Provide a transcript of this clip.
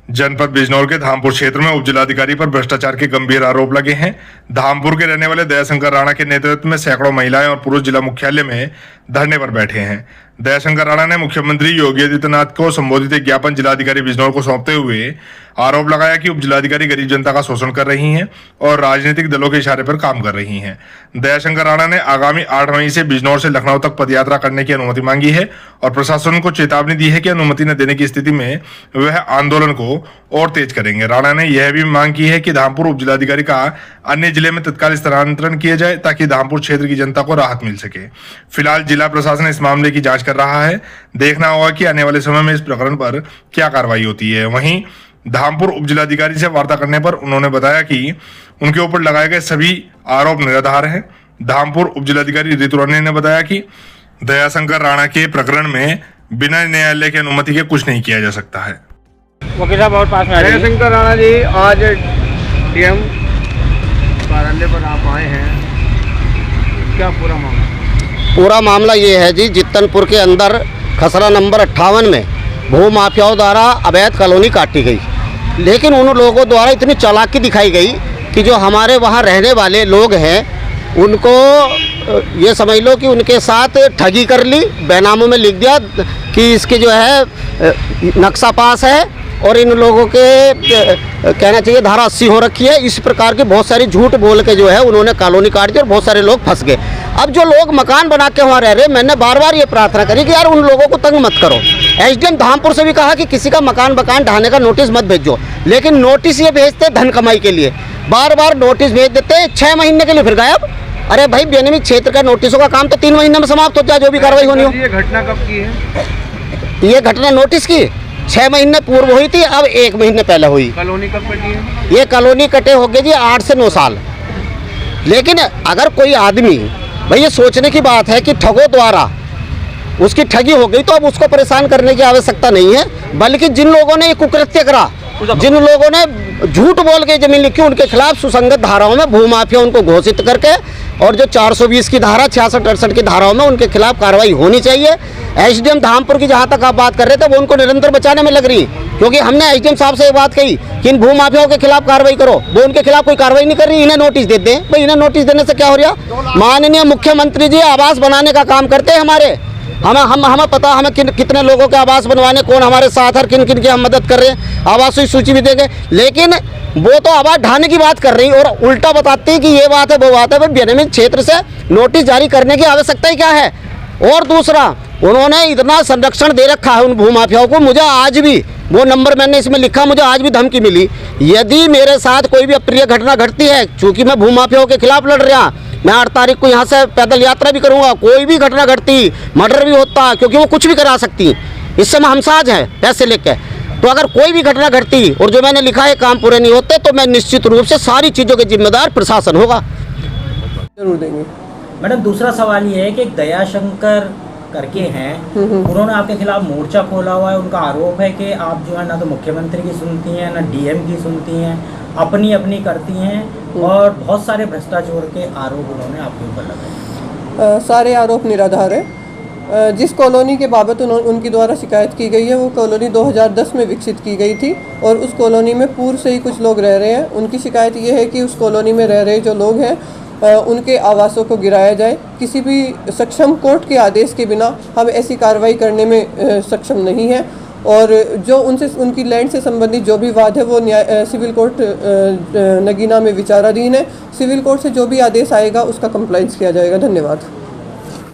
जनपद बिजनौर के धामपुर क्षेत्र में उपजिलाधिकारी पर भ्रष्टाचार के गंभीर आरोप लगे हैं। धामपुर के रहने वाले दयाशंकर राणा के नेतृत्व में सैकड़ों महिलाएं और पुरुष जिला मुख्यालय में धरने पर बैठे हैं। दयाशंकर राणा ने मुख्यमंत्री योगी आदित्यनाथ को संबोधित एक ज्ञापन जिलाधिकारी बिजनौर को सौंपते हुए आरोप लगाया कि उपजिलाधिकारी गरीब जनता का शोषण कर रही हैं और राजनीतिक दलों के इशारे पर काम कर रही हैं। दयाशंकर राणा ने आगामी 8 मई से बिजनौर से लखनऊ तक पदयात्रा करने की अनुमति मांगी है और प्रशासन को चेतावनी दी है कि अनुमति न देने की स्थिति में वह आंदोलन को और तेज करेंगे। राणा ने यह भी मांग की है कि धामपुर उपजिलाधिकारी का अन्य जिले में तत्काल स्थानांतरण किया जाए ताकि धामपुर क्षेत्र की जनता को राहत मिल सके। फिलहाल जिला प्रशासन इस मामले की जांच कर रहा है। देखना होगा कि आने वाले समय में इस प्रकरण पर क्या कार्रवाई होती है। वहीं धामपुर उपजिलाधिकारी से वार्ता करने पर उन्होंने बताया कि उनके ऊपर लगाए गए सभी आरोप निराधार हैं। धामपुर उपजिलाधिकारी ऋतु रानी ने बताया कि दयाशंकर राणा के प्रकरण में बिना न्यायालय की अनुमति के कुछ नहीं किया जा सकता है। वकील साहब और पास में दयाशंकर राणा जी आज डीएम कार्यालय पर आप आए हैं, क्या पूरा मामला? पूरा मामला ये है जी, जित्तनपुर के अंदर खसरा नंबर 58 में भू माफियाओं द्वारा अवैध कॉलोनी काटी गई, लेकिन उन लोगों द्वारा इतनी चालाकी दिखाई गई कि जो हमारे वहाँ रहने वाले लोग हैं उनको ये समझ लो कि उनके साथ ठगी कर ली, बैनामों में लिख दिया कि इसके जो है नक्शा पास है और इन लोगों के कहना चाहिए धारा 80 हो रखी है। इस प्रकार के बहुत सारी झूठ बोल के जो है उन्होंने कॉलोनी काट दी और बहुत सारे लोग फंस गए। अब जो लोग मकान बना के वहाँ रह रहे, मैंने बार बार ये प्रार्थना करी कि यार उन लोगों को तंग मत करो। एसडीएम धामपुर से भी कहा कि किसी का मकान ढहाने का नोटिस मत भेजो, लेकिन नोटिस ये भेजते धन कमाई के लिए, बार बार नोटिस भेज देते, 6 महीने के लिए फिर गायब। अरे भाई, बेनियमित क्षेत्र का नोटिसों का काम तो 3 महीने में समाप्त हो जाए, जो भी कार्रवाई होनी हो। ये घटना कब की है? ये घटना नोटिस की 6 महीने पूर्व हुई थी, अब 1 महीने पहले हुई। कॉलोनी कब कटी है? ये कॉलोनी कटे हो गए जी 8 से 9 साल। लेकिन अगर कोई आदमी, भाई ये सोचने की बात है कि ठगों द्वारा उसकी ठगी हो गई तो अब उसको परेशान करने की आवश्यकता नहीं है, बल्कि जिन लोगों ने ये कुकृत्य करा, जिन लोगों ने झूठ बोल के जमीन लिखी, उनके खिलाफ सुसंगत धाराओं में भूमाफिया उनको घोषित करके और जो 420 की धारा 66-68 की धाराओं में उनके खिलाफ कार्रवाई होनी चाहिए। एसडीएम धामपुर की जहां तक आप बात कर रहे थे वो उनको निरंतर बचाने में लग रही, क्योंकि हमने एसडीएम साहब से ये बात कही कि इन भूमाफियाओं के खिलाफ कार्रवाई करो, वो उनके खिलाफ कोई कार्रवाई नहीं कर रही, इन्हें नोटिस दे दें। भाई इन्हें नोटिस देने से क्या हो रहा? माननीय मुख्यमंत्री जी आवास बनाने का काम करते हैं हमारे, हमें पता हमें कितने लोगों के आवास बनवाने, कौन हमारे साथ है, किन किन की हम मदद कर रहे हैं, आवासों की सूची भी देंगे। लेकिन वो तो आवास ढाने की बात कर रही और उल्टा बताती है कि ये बात है वो बात है। बेनियमित क्षेत्र से नोटिस जारी करने की आवश्यकता ही क्या है? और दूसरा, उन्होंने इतना संरक्षण दे रखा है उन भूमाफियाओं को। मुझे आज भी वो नंबर मैंने इसमें लिखा, मुझे आज भी धमकी मिली, यदि मेरे साथ कोई भी अप्रिय घटना घटती है, चूंकि मैं भूमाफियाओं के खिलाफ लड़ रहा, मैं 8 तारीख को यहाँ से पैदल यात्रा भी करूँगा, कोई भी घटना घटती, मर्डर भी होता, क्योंकि वो कुछ भी करा सकती, इस समय हम साझ हैं पैसे लेके। तो अगर कोई भी घटना घटती और जो मैंने लिखा है काम पूरे नहीं होते, तो मैं निश्चित रूप से सारी चीज़ों के जिम्मेदार प्रशासन होगा। जरूर देंगे। मैडम, दूसरा सवाल ये है कि दयाशंकर करके हैं, उन्होंने आपके खिलाफ मोर्चा खोला हुआ है। उनका आरोप है कि आप जो है ना तो मुख्यमंत्री की सुनती हैं, ना डीएम की सुनती हैं, अपनी अपनी करती हैं और बहुत सारे भ्रष्टाचार के आरोप उन्होंने आपके ऊपर लगाए। सारे आरोप निराधार है। जिस कॉलोनी के बाबत उनकी द्वारा शिकायत की गई है वो कॉलोनी 2010 में विकसित की गई थी और उस कॉलोनी में पूर्व से ही कुछ लोग रह रहे हैं। उनकी शिकायत ये है कि उस कॉलोनी में रह रहे जो लोग हैं उनके आवासों को गिराया जाए। किसी भी सक्षम कोर्ट के आदेश के बिना हम ऐसी कार्रवाई करने में सक्षम नहीं है और जो उनसे उनकी लैंड से संबंधित जो भी वाद है वो सिविल कोर्ट नगीना में विचाराधीन है। सिविल कोर्ट से जो भी आदेश आएगा उसका कंप्लाइंस किया जाएगा। धन्यवाद।